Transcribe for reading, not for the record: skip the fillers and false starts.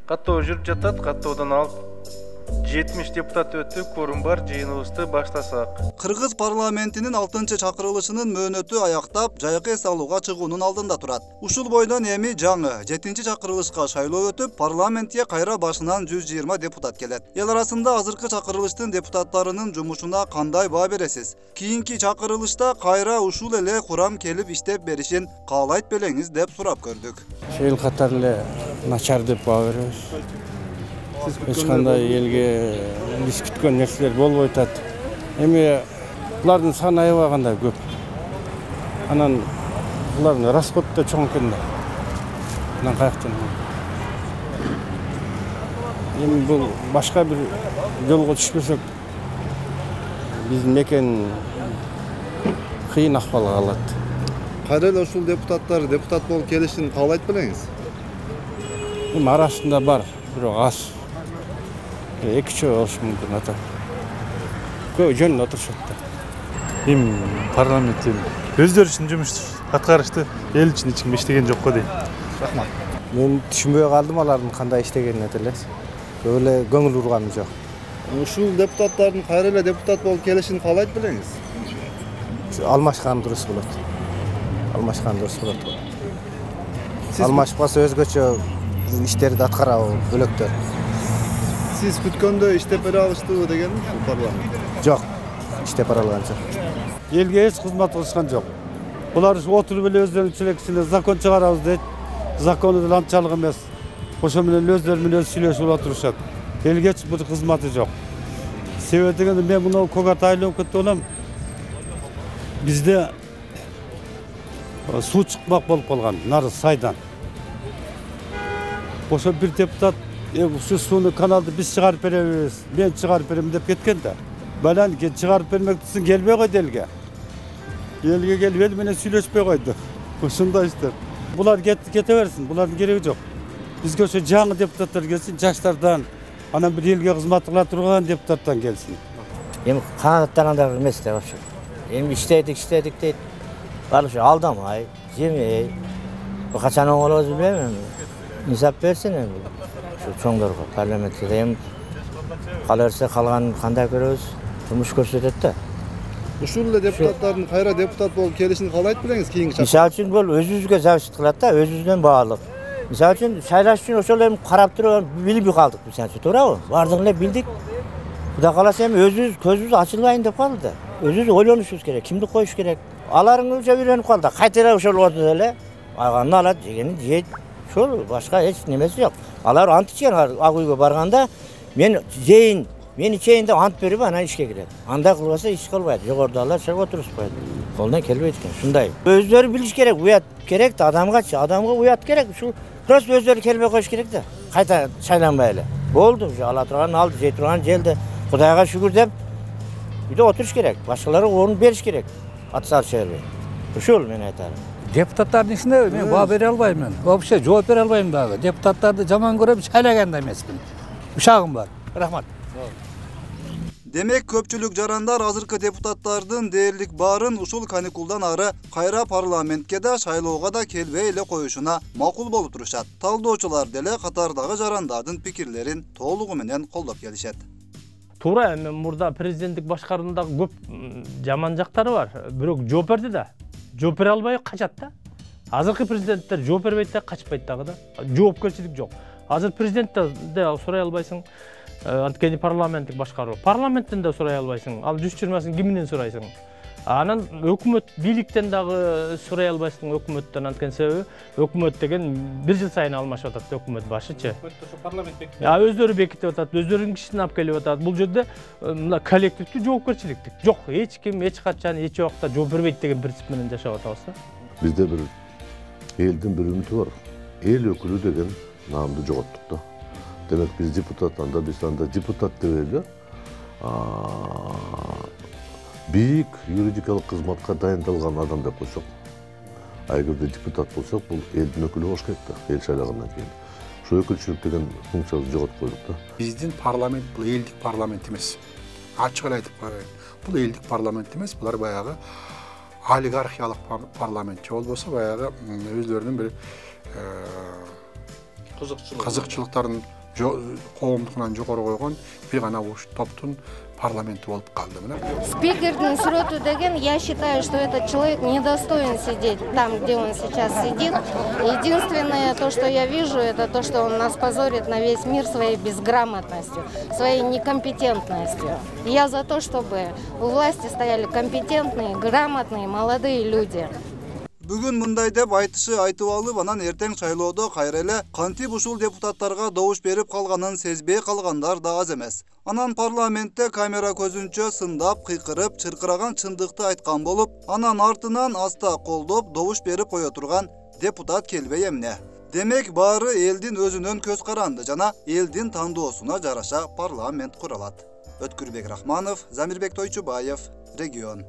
Каттоо жүрүп жатат, каттоодон алып 70 депутат өтүп, кворум бар, жыйыныбызды баштасак. Кыргыз парламентинин 6-чакырылышынын мөөнөтү аяктап, жайкы эс алууга чыгуунун алдында турат. Ушул бойдон эми жаңы 7-чакырылышка шайлоо өтүп, парламентке кайра башынан 120 депутат келет. Эл арасында азыркы чакырылыштын депутаттарынын жумушуна кандай баа бересиз? Кийинки чакырылышта кайра ушул эле курам келип иштеп беришин каалайт белеңиз деп сурап көрдүк. Эл катары эле начар деп баа беребиз. Эч кандай элге биз күткөн нерселер болбой атат. Эми булардын саны аябаганда көп. Анан булардын расходу да чоң экен да. Анан каяктан? Эми бул башка бир жолго түшпөсөк, биздин мекен кыйын акыбалга калат. Кайра эле ушул депутаттар депутат болуп келишин каалайт белеңиз? Эми арасында бар, бирок аз. Экичи болушу мүмкүн ата. Көп жөн отурушат да. Эми парламенттин өздөрү үчүн жумуш аткарышты, эл үчүн эч ким иштеген жок го дейм. Рахмат. Мен түшүнбөй калдым алардын кандай иштегенине деле. Көп эле көңүл бурганым жок. Ушул депутаттардын кайра эле депутат болуп келишин каалайт белеңиз? Алмашкан дурус болот. Алмашкан дурус болот. Алмашпаса өзгөчө иштерди аткарабы бөлөктөр. Siz күткөндө иштеп бере алыштыбы дегеним ушул парламент? Жок, иштеп бара алган жок. Элге эч кызмат кылышкан жок. Булар отуруп эле өздөрүнүн чилекчиле закон чыгарабыз дейт. Закону деле анчалык эмес. Ошо менен өздөрү менен сүйлөшүп отурушат. Элге эч бир кызматы жок. Себеби дегенде мен мына Когат айланып кетип алам. Бизде суу чыкмак болуп калган, нары сайдан. Ошо бир депутат şu suyunu kanalda biz çıkarıp veririz, ben çıkarıp veririm deyip ketken de. Balan ki çıkarıp vermek için gelmeye koydu elge. Elge gelip elmene söyleşmeye koydu. Şunda işte. Bunlar getiversin, bunların gereği yok. Biz göçe canlı deputatlar gelsin, yaşlardan, anam bir elge hizmet kılatırgan deputattan gelsin. Hem kanattan da emez de şu. Hem işledik deyip, var şu aldamay, yemeği, bu kaçan olmaz bilmem. Nisap versin mi? Çoğunlarga parlamentте hem kalarsa kalgan kандай görөбүз, жумуш көрсөтөт да. Ушул эле депутаттардын кайра депутат болуп келишин каалайт белеңиз кийинки чакырылышта? Мисалы үчүн бул өзүбүзгө зависит кылат да, өзүбүздөн баалык. Мисалы үчүн шайлаш үчүн ошол эми карап туруп билбей калдык мисалы үчүн, туурабы? Бардыгын эле билдик. Кудай кааласа эми өзүбүз көзүбүз ачылбайын деп калды да. Өзүбүз ойлонушубуз керек, кимди коюш керек. Аларыңызга үйрөнүп калды. Кайтара ошол отур эле, айганын алат, жегенин жейт. Şol başka hiç nemesi yok. Alar ant içen ag uyga barganda men zeyin, men içeyinde ant berip ana işe girer. Anda kılbasa iş kılbaydı. Jogordalar şöyle oturuşpaydı. Koldan kelbeyt eken. Şunday. Özleri biliş gerek, uyat gerek de adamga uyat gerek. Şu prost özleri kelbey koyuş gerek de. Kayta saylanmay ele. Oldu. Ala turgan aldı, jey turgan jeldi. Kudayga şükür dep bir de oturuş gerek. Başkaları orun beriş gerek. Atsar şehirbe. Uşul men aytarım. Депутаттардын ишине мен баа бере албайм мен. Вообще жооп бере албайм дагы. Депутаттарды жаман көрөм, шайлаган да эмесмин. Ушагым бар. Рахмат. Демек көпчүлүк жарандар азыркы депутаттардын дээрлик баарын ушул каникулдан ары кайра парламентке да шайлоого да келбей эле коюшуна макул болуп турушат. Талдоочулар деле катардагы жарандардын пикирлерин толугу менен колдоп келишет. Туура, эми мурда президенттик башкаруудагы көп жаман жактары бар. Бирок жооп берди да. Жооп бере албай качат да. Азыркы президенттер жооп бербейт да, качпайт дагы да. Жоопкерчилик жок. Азыр президенттен да сурай албайсың. Анткени парламенттик башкаруу. Парламенттен да сурай албайсың. Ал 120-сын кимден сурайсың? Анан өкмөт бийликтен дагы сурай албайсың, өкмөттөн. Анткени себеби өкмөт деген бир жыл сайын алмашып атат, өкмөт башычы. Парламент бекитет. Өздөрү бекитип атат, өздөрүнүн кишисин алып келип атат. Бул жерде мына коллективдүү жоопкерчилик жок. Эч ким эч качан эч убакта жооп бербейт деген принцип менен жашап атабыз да. Бизде бир элдин бир үмүтү бар. Эл өкүлү деген наамды жоготтук да. Демек биз депутаттан да биз анда депутат деп эле бийик юридикалык кызматка дайындалган адам деп койсок, эгерде депутат болсок, бул элдин өкүлү болуш керек да, эл шайлагандан кийин. Ошо өкүлчүлүк деген функциябызды жоготуп койдук да. Биздин парламент бул элдик парламент эмес. Ачык эле айтып коеюн. Бул элдик парламент эмес, булар баягы олигархиялык парламент болбосо баягы өздөрүнүн бир кызыкчылыктарын коомдугунан жогору койгон бир гана уш топтун парламенти болуп калды. Спикердин сүрөтү деген, я считаю, что этот человек недостоин сидеть там, где он сейчас сидит. Единственное, то, что я вижу, это то, что он нас позорит на весь мир своей безграмотностью, своей некомпетентностью. Я за то, чтобы у власти стояли компетентные, грамотные, молодые люди. Бүгүн мындай деп айтышы айтып алып, анан эртең шайлоодо кайра эле кантип ушул депутаттарга добуш берип калганын сезбей калгандар да аз эмес. Анан парламентте камера көзүнчө сындап, кыйкырып, чыркыраган чындыкты айткан болуп, анан артынан аста колдоп, добуш берип кое турган депутат келбей эмне. Демек баары элдин өзүнөн көз каранды жана элдин тандоосуна жараша парламент куралат. Өткүрбек Рахманов, Замирбек Тойчубаев, Регион.